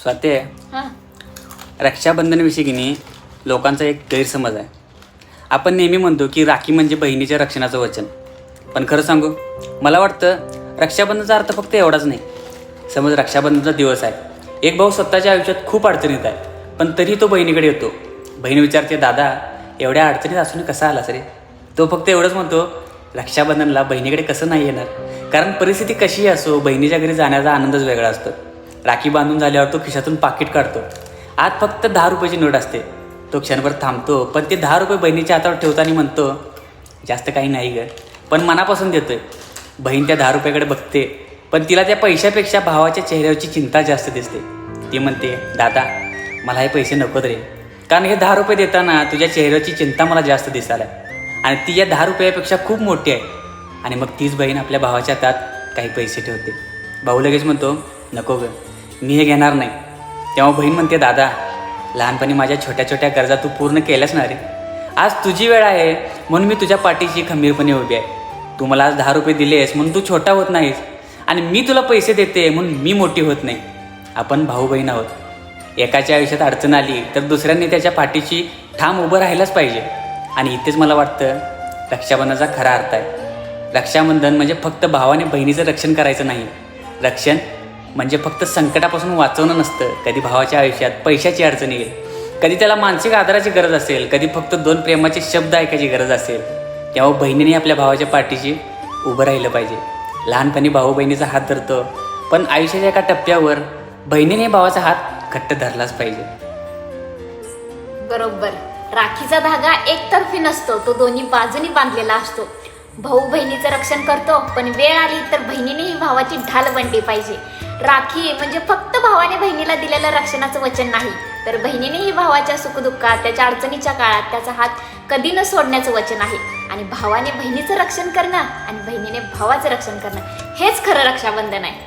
स्वाते, रक्षाबंधनाविषयी की नाही लोकांचा एक गैरसमज आहे. आपण नेहमी म्हणतो की राखी म्हणजे बहिणीच्या रक्षणाचं वचन. पण खरं सांगू, मला वाटतं रक्षाबंधनाचा अर्थ फक्त एवढाच नाही. समज रक्षाबंधनाचा दिवस आहे, एक भाऊ स्वतःच्या आयुष्यात खूप अडचणीत आहे, पण तरी तो बहिणीकडे येतो. बहीण विचारते, दादा एवढ्या अडचणीत असून कसा आलास रे? तो फक्त एवढंच म्हणतो, रक्षाबंधनला बहिणीकडे कसं नाही येणार? कारण परिस्थिती कशीही असो, बहिणीच्या घरी जाण्याचा आनंदच वेगळा असतो. राखी बांधून झाल्यावर तो खिशातून पाकिट काढतो. आत फक्त 10 रुपयाची नोट असते. तो क्षणभर थांबतो, पण ते 10 रुपये बहिणीच्या हातावर ठेवताना म्हणतो, जास्त काही नाही ग, पण मनापासून देतोय. बहीण त्या 10 रुपयाकडे बघते, पण तिला त्या पैशापेक्षा भावाच्या चेहऱ्यावरची चिंता जास्त दिसते. ती म्हणते, दादा मला हे पैसे नकोत रे, कारण हे 10 रुपये देताना तुझ्या चेहऱ्यावरची चिंता मला जास्त दिसायला आणि ती या 10 रुपयापेक्षा खूप मोठी आहे. आणि मग तीच बहीण आपल्या भावाच्या हातात काही पैसे ठेवते. भाऊ लगेच म्हणतो, नको ग, मी हे घेणार नाही. तेव्हा बहीण म्हणते, दादा लहानपणी माझ्या छोट्या छोट्या गरजा तू पूर्ण केल्यास ना रे. आज तुझी वेळ आहे म्हणून मी तुझ्या पाठीशी खंबीरपणे उभी आहे. तू मला आज 10 रुपये दिलेस म्हणून तू छोटा होत नाहीस, आणि मी तुला पैसे देते म्हणून मी मोठी होत नाही. आपण भाऊ बहीण आहोत. एकाच्या आयुष्यात अडचण आली तर दुसऱ्यांनी त्याच्या पाठीशी ठाम उभं राहायलाच पाहिजे. आणि इथेच मला वाटतं रक्षाबंधनाचा खरा अर्थ आहे. रक्षाबंधन म्हणजे फक्त भावाने बहिणीचं रक्षण करायचं नाही. रक्षण म्हणजे फक्त संकटापासून वाचवणं नसतं. कधी भावाच्या आयुष्यात पैशाची अडचण येईल, कधी त्याला मानसिक आधाराची गरज असेल, कधी फक्त 2 प्रेमाचे शब्द ऐकायची गरज असेल, तेव्हा बहिणीने आपल्या भावाच्या पाठीशी उभं राहिलं पाहिजे. लहानपणी भाऊ बहिणीचा हात धरतो, पण आयुष्याच्या एका टप्प्यावर बहिणीने भावाचा हात घट्ट धरलाच पाहिजे. बरोबर. राखीचा धागा एकतर्फी नसतो, तो दोन्ही बाजूनी बांधलेला असतो. भाऊ बहिणीचं रक्षण करतो, पण वेळ आली तर बहिणीनेही भावाची ढाल बनली पाहिजे. राखी म्हणजे फक्त भावाने बहिणीला दिलेलं रक्षणाचं वचन नाही, तर बहिणीनेही भावाच्या सुखदुःखात, त्याच्या अडचणीच्या काळात त्याचा हात कधी न सोडण्याचं वचन आहे. आणि भावाने बहिणीचं रक्षण करणं आणि बहिणीने भावाचं रक्षण करणं हेच खरं रक्षाबंधन आहे.